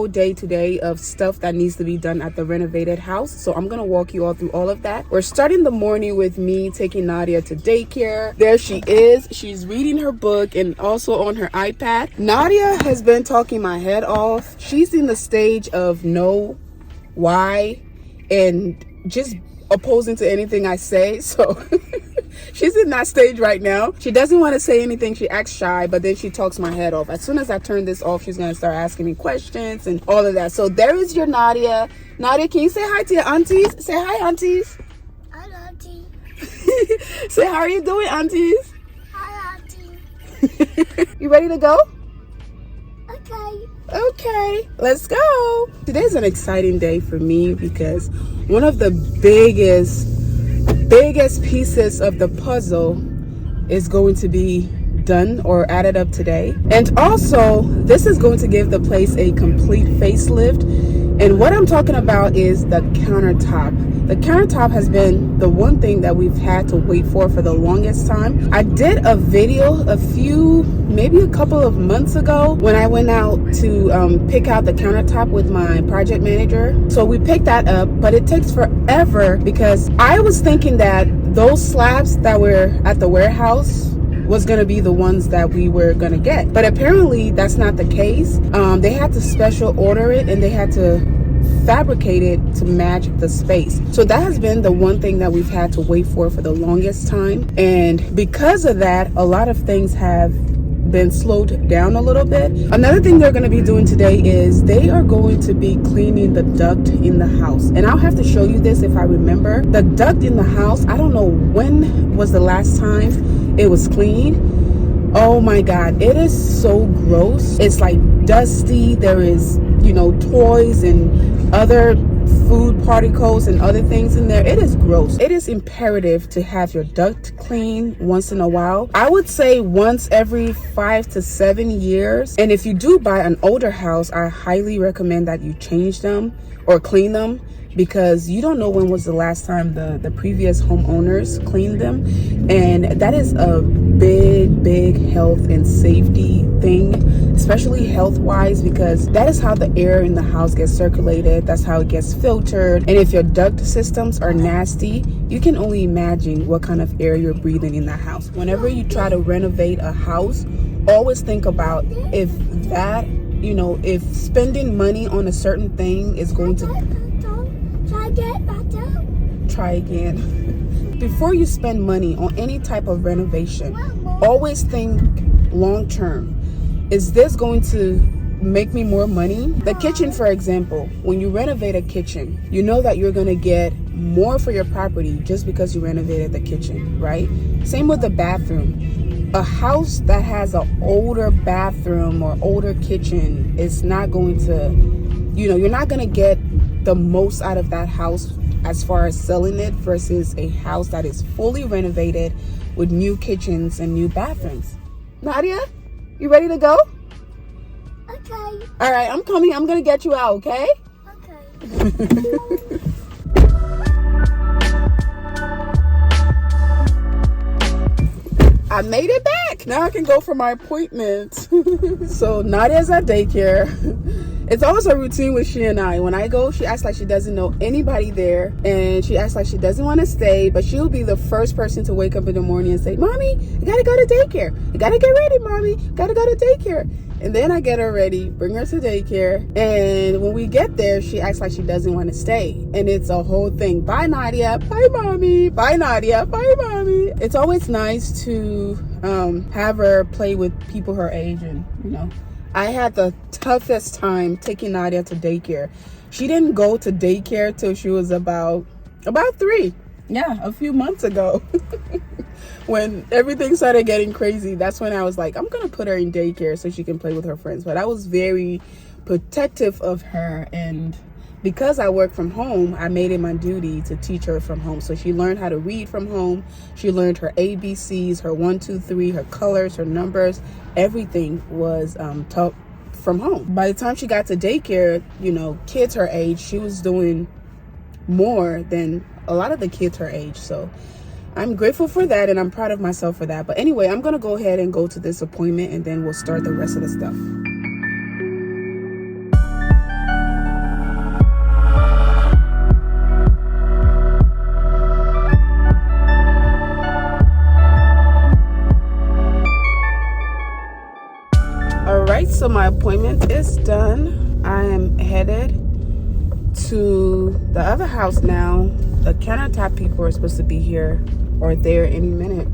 whole day today of stuff that needs to be done at the renovated house. So I'm gonna walk you all through all of that. We're starting the morning with me taking Nadia to daycare. There she is. She's reading her book and also on her iPad. Nadia has been talking my head off. She's in the stage of no, why, and just opposing to anything I say. So she's in that stage right now. She doesn't want to say anything. She acts shy, but then she talks my head off. As soon as I turn this off, she's going to start asking me questions and all of that. So there is your Nadia. Nadia, can you say hi to your aunties? Say hi, aunties. Hi, auntie. Say, how are you doing, aunties? Hi, auntie. You ready to go? Okay. Let's go. Today's an exciting day for me because one of the biggest pieces of the puzzle is going to be done or added up today. And also, this is going to give the place a complete facelift. And what I'm talking about is the countertop. The countertop has been the one thing that we've had to wait for the longest time. I did a video maybe a couple of months ago when I went out to pick out the countertop with my project manager. So we picked that up, but it takes forever because I was thinking that those slabs that were at the warehouse was going to be the ones that we were going to get, but apparently that's not the case. They had to special order it and they had to fabricate it to match the space. So that has been the one thing that we've had to wait for the longest time, and because of that, a lot of things have been slowed down a little bit. Another thing they're going to be doing today is they are going to be cleaning the duct in the house, and I'll have to show you this if I remember. The duct in the house, I don't know when was the last time it was cleaned. Oh my god, it is so gross. It's like dusty. There is, toys and other food particles and other things in there. It is gross. It is imperative to have your duct clean once in a while. I would say once every 5 to 7 years. And if you do buy an older house, I highly recommend that you change them or clean them, because you don't know when was the last time the previous homeowners cleaned them. And that is a big health and safety thing, especially health wise, because that is how the air in the house gets circulated. That's how it gets filtered. And if your duct systems are nasty, you can only imagine what kind of air you're breathing in that house. Whenever you try to renovate a house, always think about if spending money on a certain thing is going to try again. Before you spend money on any type of renovation, always think long term. Is this going to make me more money? The kitchen, for example, when you renovate a kitchen, you know that you're going to get more for your property just because you renovated the kitchen, right? Same with the bathroom. A house that has an older bathroom or older kitchen is not going to, you're not going to get the most out of that house as far as selling it versus a house that is fully renovated with new kitchens and new bathrooms. Nadia, you ready to go? Okay. All right, I'm coming. I'm going to get you out, okay? Okay. I made it back. Now I can go for my appointment. So Nadia's at daycare. It's always a routine with she and I. When I go, she acts like she doesn't know anybody there, and she acts like she doesn't want to stay, but she'll be the first person to wake up in the morning and say, "Mommy, I gotta go to daycare. I gotta get ready, Mommy. Gotta go to daycare." And then I get her ready, bring her to daycare, and when we get there, she acts like she doesn't want to stay, and it's a whole thing. Bye, Nadia. Bye, Mommy. Bye, Nadia. Bye, Mommy. It's always nice to have her play with people her age, and I had the toughest time taking Nadia to daycare. She didn't go to daycare till she was about 3. Yeah, a few months ago. When everything started getting crazy, that's when I was like, I'm gonna put her in daycare so she can play with her friends. But I was very protective of her, and because I work from home, I made it my duty to teach her from home. So she learned how to read from home. She learned her ABCs, her 1, 2, 3, her colors, her numbers. Everything was taught from home. By the time she got to daycare, kids her age, she was doing more than a lot of the kids her age. So I'm grateful for that, and I'm proud of myself for that. But anyway, I'm gonna go ahead and go to this appointment, and then we'll start the rest of the stuff. so my appointment is done. I am headed to the other house now. The countertop people are supposed to be here or there any minute.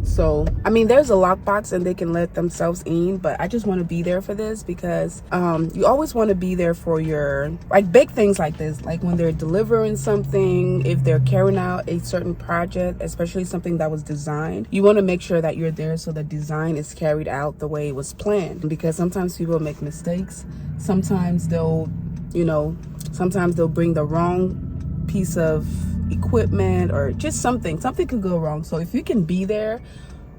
So, I mean, there's a lockbox and they can let themselves in, but I just want to be there for this because you always want to be there for your, like, big things like this, like when they're delivering something, if they're carrying out a certain project, especially something that was designed, you want to make sure that you're there so the design is carried out the way it was planned, because sometimes people make mistakes. Sometimes they'll bring the wrong piece of equipment or just something could go wrong. So if you can be there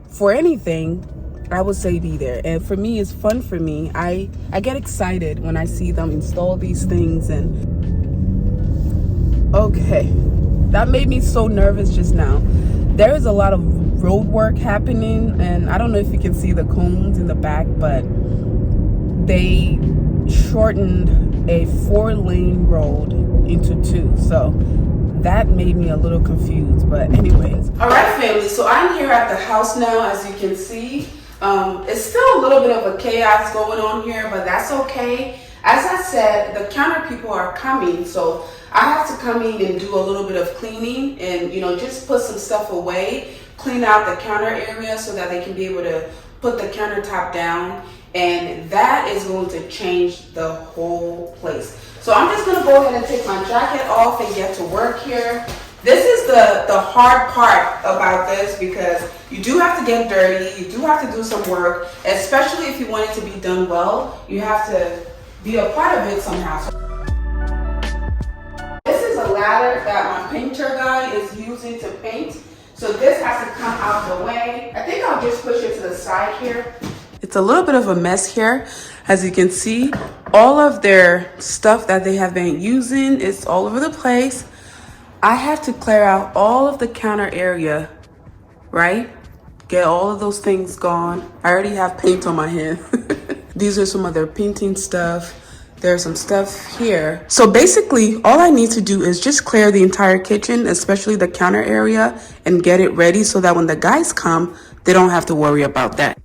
for anything, I would say be there. And for me, it's fun for me. I get excited when I see them install these things. And okay, that made me so nervous just now. There is a lot of road work happening, and I don't know if you can see the cones in the back, but they shortened a 4-lane road into 2. So that made me a little confused, but anyways. All right, family, so I'm here at the house now. As you can see, it's still a little bit of a chaos going on here, but that's okay. As I said, the counter people are coming, so I have to come in and do a little bit of cleaning and, just put some stuff away, clean out the counter area so that they can be able to put the countertop down, and that is going to change the whole place. So I'm just gonna go ahead and take my jacket off and get to work here. This is the hard part about this, because you do have to get dirty, you do have to do some work, especially if you want it to be done well. You have to be a part of it somehow. This is a ladder that my painter guy is using to paint. So this has to come out the way. I think I'll just push it to the side here. It's a little bit of a mess here. As you can see, all of their stuff that they have been using is all over the place. I have to clear out all of the counter area, right? Get all of those things gone. I already have paint on my hand. These are some of their painting stuff. There's some stuff here. So basically, all I need to do is just clear the entire kitchen, especially the counter area, and get it ready so that when the guys come, they don't have to worry about that.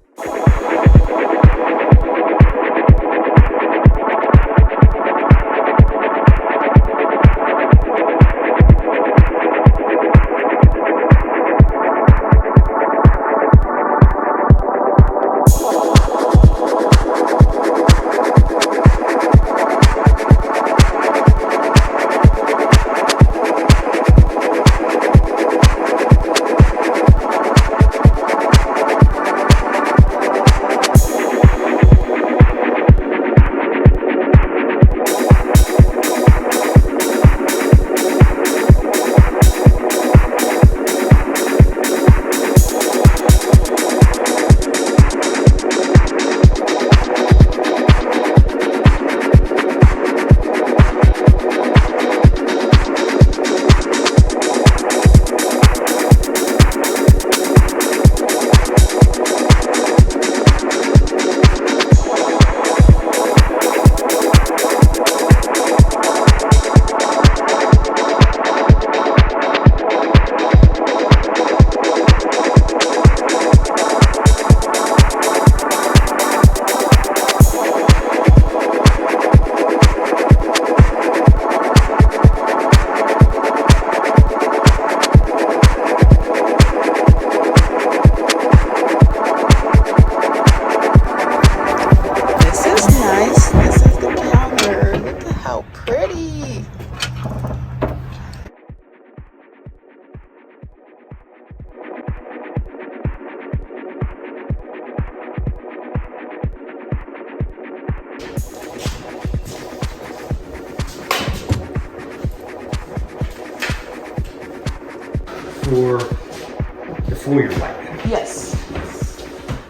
For the foyer light. Yes.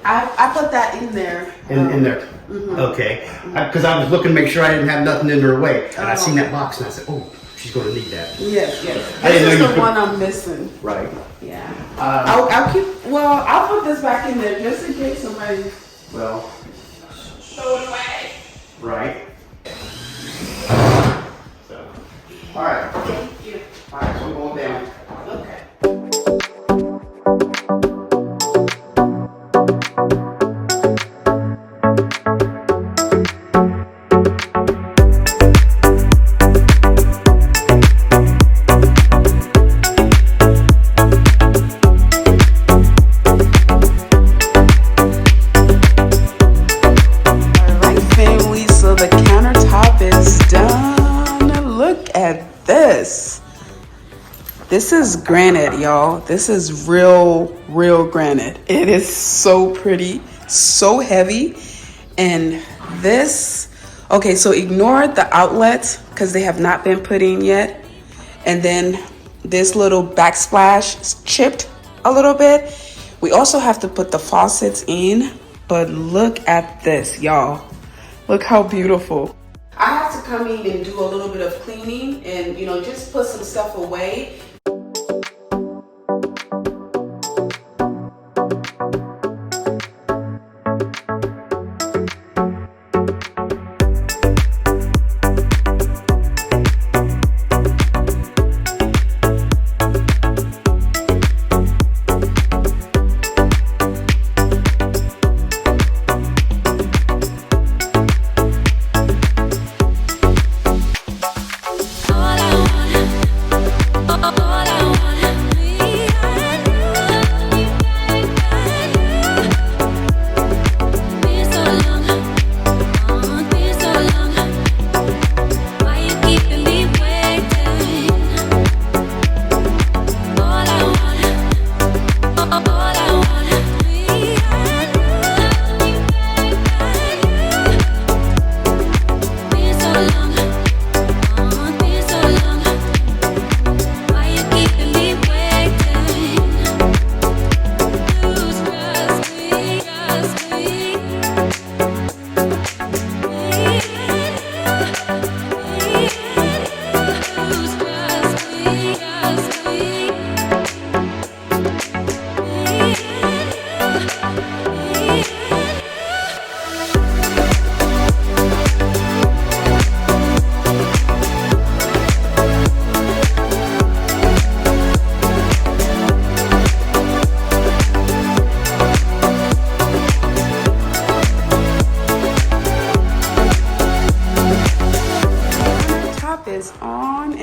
I put that in there. In there. Mm-hmm. Okay. Because I was looking to make sure I didn't have nothing in her way. And I seen that box and I said, oh, she's going to need that. Yes. This is the one I'm missing. Right. Yeah. I'll put this back in there just in case somebody. Well. Throw it away. Right. So. All right. Thank you. All right, so I'm going down. Okay. at this. This is granite, y'all. This is real granite. It is so pretty, so heavy. And this, okay, so ignore the outlets because they have not been put in yet. And then this little backsplash is chipped a little bit. We also have to put the faucets in, but look at this, y'all. Look how beautiful. I have to come in and do a little bit of cleaning and, you know, just put some stuff away.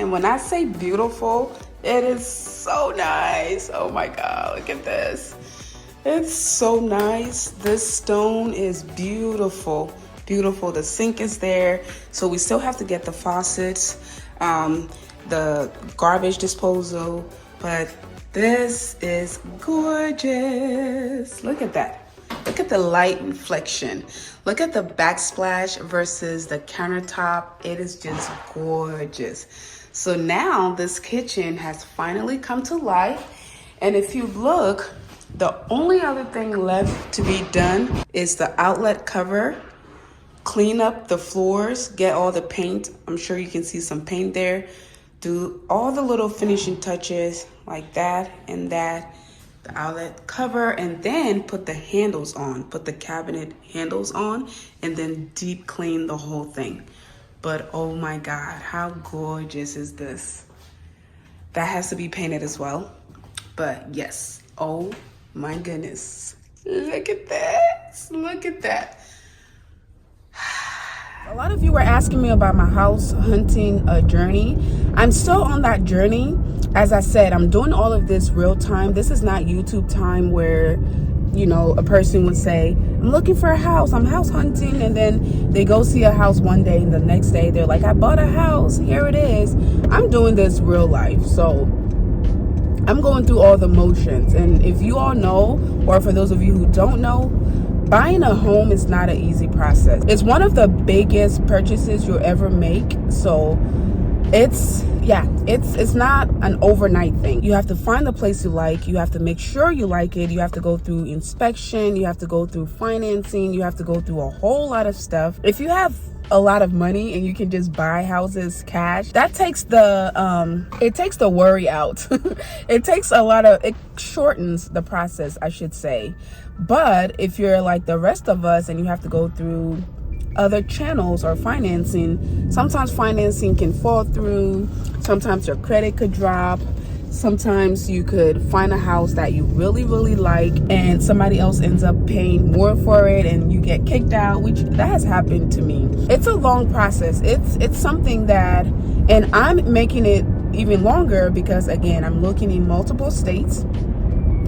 When I say beautiful, it is so nice. Oh my God, look at this. It's so nice. This stone is beautiful, beautiful. The sink is there. So we still have to get the faucets, the garbage disposal, but this is gorgeous. Look at that. Look at the light reflection. Look at the backsplash versus the countertop. It is just gorgeous. So now this kitchen has finally come to life. And if you look, the only other thing left to be done is the outlet cover, clean up the floors, get all the paint. I'm sure you can see some paint there. Do all the little finishing touches like that and that, the outlet cover, and then put the handles on, put the cabinet handles on, and then deep clean the whole thing. But oh my God, how gorgeous is this? That has to be painted as well. But yes, oh my goodness. Look at this, look at that. A lot of you were asking me about my house hunting journey. I'm still on that journey. As I said, I'm doing all of this real time. This is not YouTube time where, you know, a person would say, I'm looking for a house, I'm house hunting, and then they go see a house one day and the next day they're like, I bought a house, here it is. I'm doing this real life, so I'm going through all the motions. And if you all know, or for those of you who don't know, buying a home is not an easy process. It's one of the biggest purchases you'll ever make, so it's not an overnight thing. You have to find the place you like. You have to make sure you like it. You have to go through inspection. You have to go through financing. You have to go through a whole lot of stuff. If you have a lot of money and you can just buy houses cash, that takes the worry out. It shortens the process, I should say. But if you're like the rest of us and you have to go through other channels or financing, sometimes financing can fall through, sometimes your credit could drop, sometimes you could find a house that you really like and somebody else ends up paying more for it and you get kicked out, which that has happened to me. It's a long process. It's something that, and I'm making it even longer because again, I'm looking in multiple states.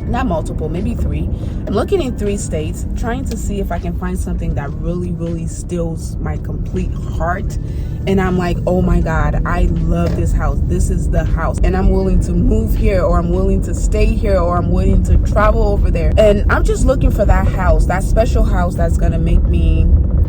not multiple, maybe 3. I'm looking in 3 states, trying to see if I can find something that really steals my complete heart. And I'm like, oh my God, I love this house. This is the house. And I'm willing to move here, or I'm willing to stay here, or I'm willing to travel over there. And I'm just looking for that house, that special house that's gonna make me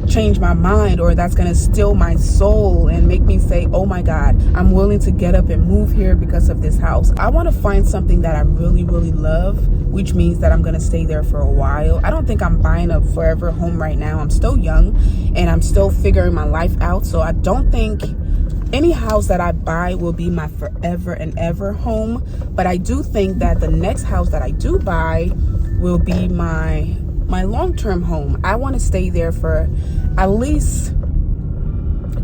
change my mind, or that's gonna steal my soul and make me say, oh my God, I'm willing to get up and move here because of this house. I want to find something that I really love, which means that I'm gonna stay there for a while. I don't think I'm buying a forever home right now. I'm still young and I'm still figuring my life out, so I don't think any house that I buy will be my forever and ever home. But I do think that the next house that I do buy will be my long-term home. I want to stay there for at least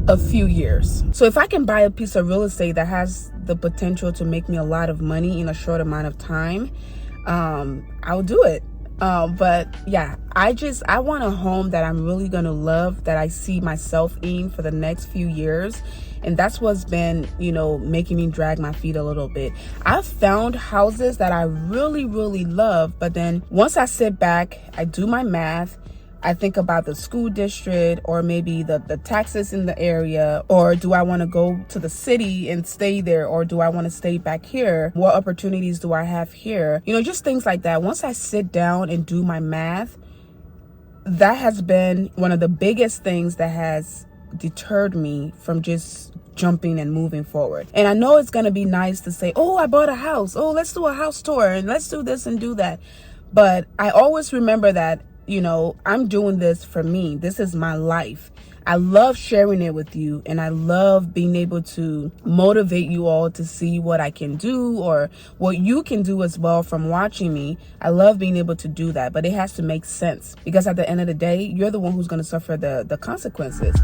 a few years. So if I can buy a piece of real estate that has the potential to make me a lot of money in a short amount of time, I'll do it. But yeah, I want a home that I'm really gonna love, that I see myself in for the next few years. And that's what's been, making me drag my feet a little bit. I've found houses that I really love, but then once I sit back, I do my math, I think about the school district, or maybe the taxes in the area, or do I want to go to the city and stay there, or do I want to stay back here? What opportunities do I have here? Just things like that. Once I sit down and do my math, that has been one of the biggest things that has deterred me from just jumping and moving forward. And I know it's going to be nice to say, oh, I bought a house. Oh, let's do a house tour and let's do this and do that. But I always remember that, I'm doing this for me. This is my life. I love sharing it with you, and I love being able to motivate you all to see what I can do, or what you can do as well from watching me. I love being able to do that, but it has to make sense, because at the end of the day, you're the one who's going to suffer the consequences.